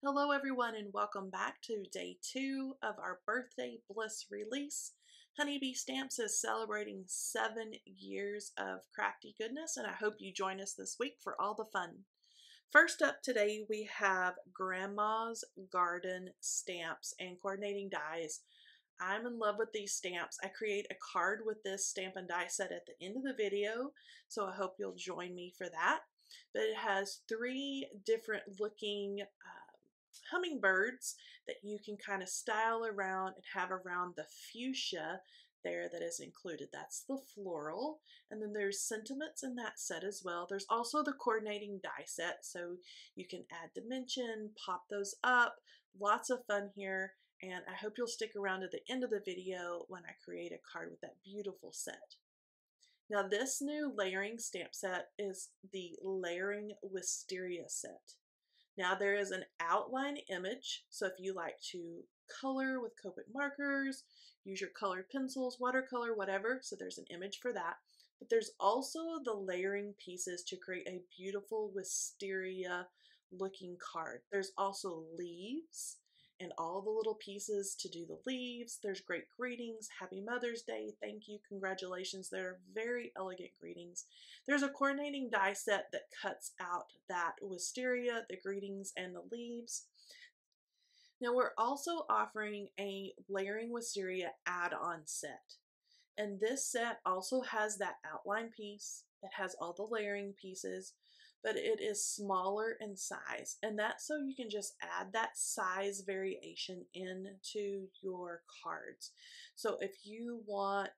Hello everyone and welcome back to day 2 of our birthday Bliss release. Honeybee Stamps is celebrating 7 years of crafty goodness, and I hope you join us this week for all the fun. First up today we have Grandma's Garden stamps and coordinating dies. I'm in love with these stamps. I create a card with this stamp and die set at the end of the video, so I hope you'll join me for that. But it has 3 different looking hummingbirds that you can kind of style around and have around the fuchsia there that is included. That's the floral. And then there's sentiments in that set as well. There's also the coordinating die set, so you can add dimension, pop those up. Lots of fun here, and I hope you'll stick around to the end of the video when I create a card with that beautiful set. Now this new layering stamp set is the Layering Wisteria set. Now there is an outline image, so if you like to color with Copic markers, use your colored pencils, watercolor, whatever, so there's an image for that. But there's also the layering pieces to create a beautiful wisteria looking card. There's also leaves and all the little pieces to do the leaves. There's great greetings, happy Mother's Day, thank you, congratulations. They're very elegant greetings. There's a coordinating die set that cuts out that wisteria, the greetings, and the leaves. Now we're also offering a Layering Wisteria Add-On Set. And this set also has that outline piece that has all the layering pieces, but it is smaller in size, and that's so you can just add that size variation into your cards. So if you want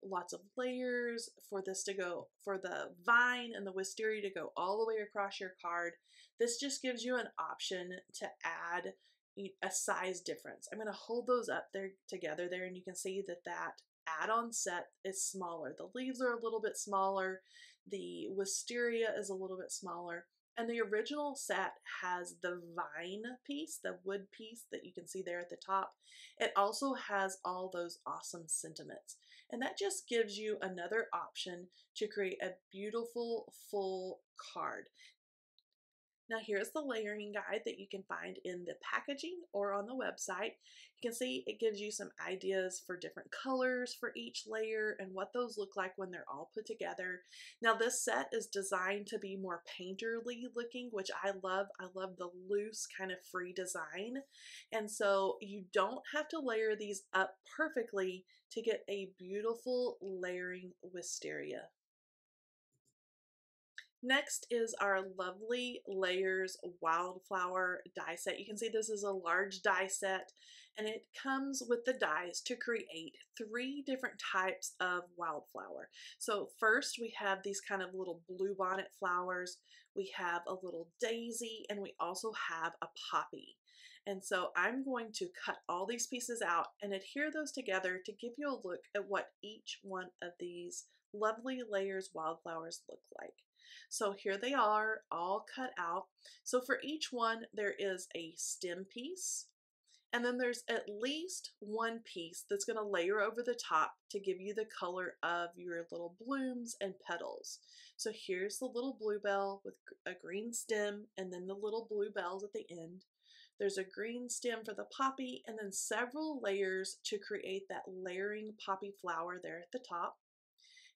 lots of layers for this to go, for the vine and the wisteria to go all the way across your card, this just gives you an option to add a size difference. I'm going to hold those up there together there, and you can see that that add-on set is smaller. The leaves are a little bit smaller, the wisteria is a little bit smaller, and the original set has the vine piece, the wood piece that you can see there at the top. It also has all those awesome sentiments, and that just gives you another option to create a beautiful full card. Now here's the layering guide that you can find in the packaging or on the website. You can see it gives you some ideas for different colors for each layer and what those look like when they're all put together. Now this set is designed to be more painterly looking, which I love. I love the loose kind of free design. And so you don't have to layer these up perfectly to get a beautiful layering wisteria. Next is our lovely Layers Wildflower die set. You can see this is a large die set, and it comes with the dies to create 3 different types of wildflower. So first we have these kind of little bluebonnet flowers, we have a little daisy, and we also have a poppy. And so I'm going to cut all these pieces out and adhere those together to give you a look at what each one of these lovely Layers wildflowers look like. So here they are all cut out. So for each one there is a stem piece, and then there's at least one piece that's going to layer over the top to give you the color of your little blooms and petals. So here's the little bluebell with a green stem and then the little bluebells at the end. There's a green stem for the poppy, and then several layers to create that layering poppy flower there at the top.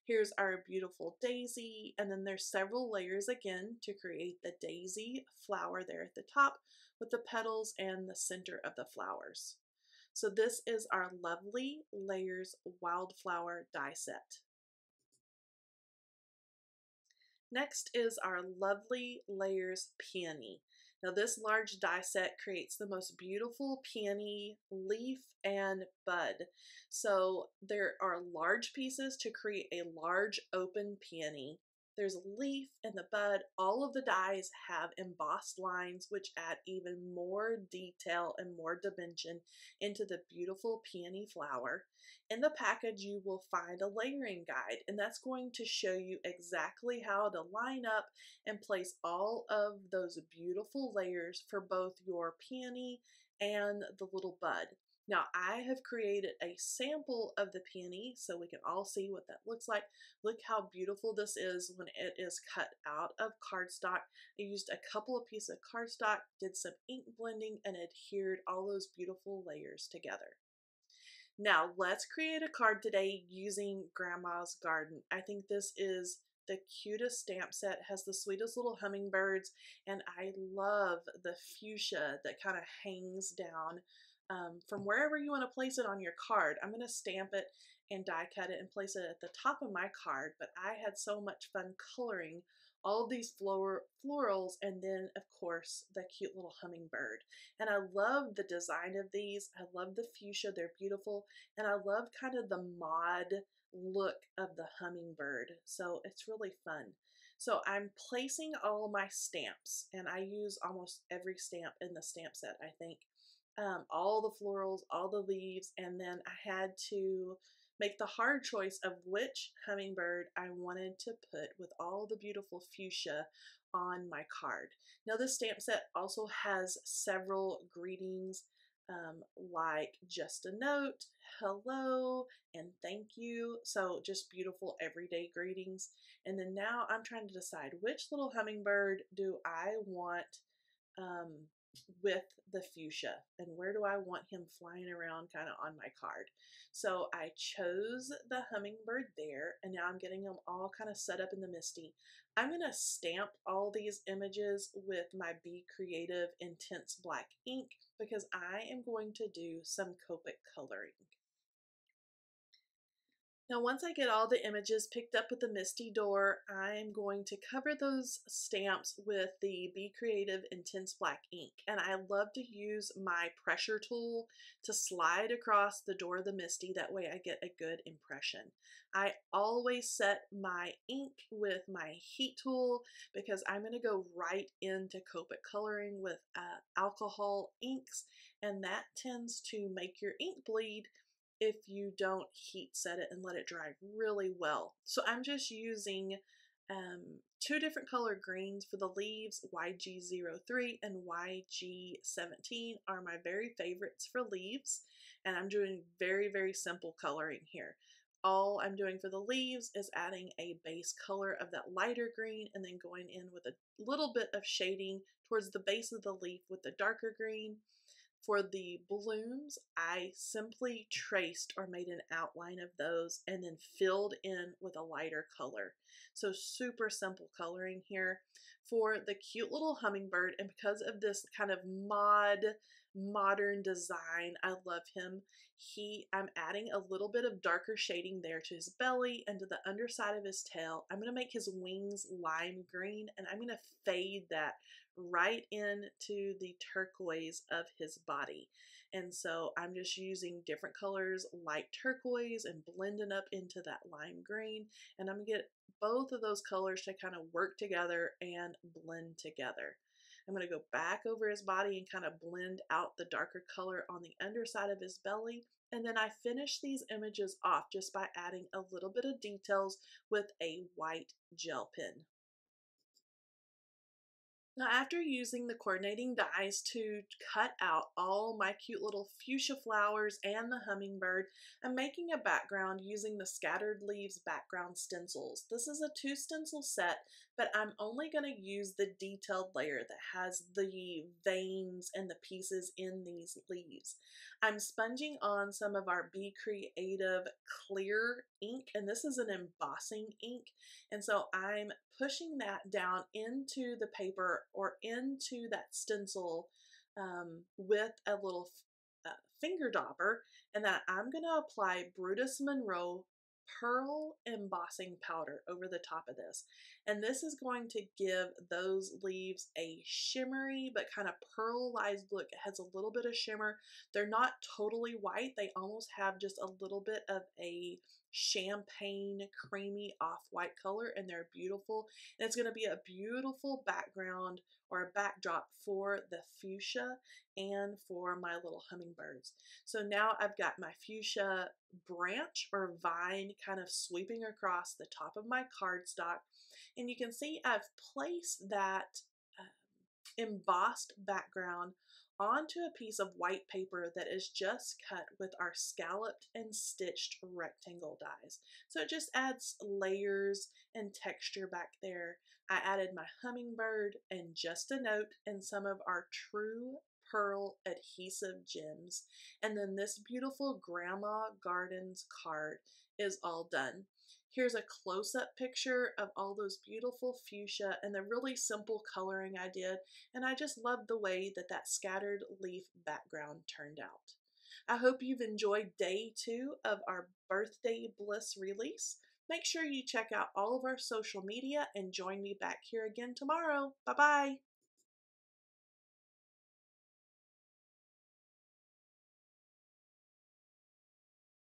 Here's our beautiful daisy, and then there's several layers again to create the daisy flower there at the top with the petals and the center of the flowers. So this is our lovely Layers Wildflower die set. Next is our lovely Layers Peony. Now this large die set creates the most beautiful peony leaf and bud. So there are large pieces to create a large open peony. There's a leaf and the bud. All of the dies have embossed lines which add even more detail and more dimension into the beautiful peony flower. In the package you will find a layering guide, and that's going to show you exactly how to line up and place all of those beautiful layers for both your peony and the little bud. Now I have created a sample of the peony so we can all see what that looks like. Look how beautiful this is when it is cut out of cardstock. I used a couple of pieces of cardstock, did some ink blending, and adhered all those beautiful layers together. Now let's create a card today using Grandma's Garden. I think this is the cutest stamp set, has the sweetest little hummingbirds, and I love the fuchsia that kind of hangs down from wherever you want to place it on your card. I'm going to stamp it and die cut it and place it at the top of my card, but I had so much fun coloring all of these florals, and then of course the cute little hummingbird. And I love the design of these. I love the fuchsia, they're beautiful, and I love kind of the mod look of the hummingbird, so it's really fun. So I'm placing all my stamps, and I use almost every stamp in the stamp set, I think. All the florals, all the leaves, and then I had to make the hard choice of which hummingbird I wanted to put with all the beautiful fuchsia on my card. Now this stamp set also has several greetings like just a note, hello, and thank you. So just beautiful everyday greetings. And then now I'm trying to decide which little hummingbird do I want with the fuchsia, and where do I want him flying around kind of on my card. So I chose the hummingbird there, and now I'm getting them all kind of set up in the MISTI. I'm going to stamp all these images with my Be Creative Intense Black ink because I am going to do some Copic coloring. Now once I get all the images picked up with the MISTI door, I'm going to cover those stamps with the Be Creative Intense Black ink. And I love to use my pressure tool to slide across the door of the MISTI, that way I get a good impression. I always set my ink with my heat tool because I'm going to go right into Copic coloring with alcohol inks, and that tends to make your ink bleed if you don't heat set it and let it dry really well. So I'm just using two different color greens for the leaves. YG03 and YG17 are my very favorites for leaves, and I'm doing very, very simple coloring here. All I'm doing for the leaves is adding a base color of that lighter green and then going in with a little bit of shading towards the base of the leaf with the darker green. For the blooms, I simply traced or made an outline of those and then filled in with a lighter color. So super simple coloring here. For the cute little hummingbird, and because of this kind of modern design, I love him. I'm adding a little bit of darker shading there to his belly and to the underside of his tail. I'm going to make his wings lime green, and I'm going to fade that right into the turquoise of his body. And so I'm just using different colors like turquoise and blending up into that lime green, and I'm going to get both of those colors to kind of work together and blend together. I'm going to go back over his body and kind of blend out the darker color on the underside of his belly, and then I finish these images off just by adding a little bit of details with a white gel pen. Now after using the coordinating dies to cut out all my cute little fuchsia flowers and the hummingbird, I'm making a background using the Scattered Leaves background stencils. This is a 2 stencil set, but I'm only going to use the detailed layer that has the veins and the pieces in these leaves. I'm sponging on some of our Be Creative clear ink, and this is an embossing ink, and so I'm pushing that down into the paper or into that stencil with a little finger dauber, and then I'm going to apply Brutus Monroe pearl embossing powder over the top of this. And this is going to give those leaves a shimmery but kind of pearlized look. It has a little bit of shimmer. They're not totally white. They almost have just a little bit of a champagne creamy off-white color, and they're beautiful. And it's going to be a beautiful background or a backdrop for the fuchsia and for my little hummingbirds. So now I've got my fuchsia branch or vine kind of sweeping across the top of my cardstock, and you can see I've placed that embossed background onto a piece of white paper that is just cut with our scalloped and stitched rectangle dies. So it just adds layers and texture back there. I added my hummingbird and just a note and some of our true pearl adhesive gems. And then this beautiful Grandma Gardens card is all done. Here's a close-up picture of all those beautiful fuchsia and the really simple coloring I did, and I just love the way that that scattered leaf background turned out. I hope you've enjoyed day 2 of our Birthday Bliss release. Make sure you check out all of our social media and join me back here again tomorrow. Bye-bye.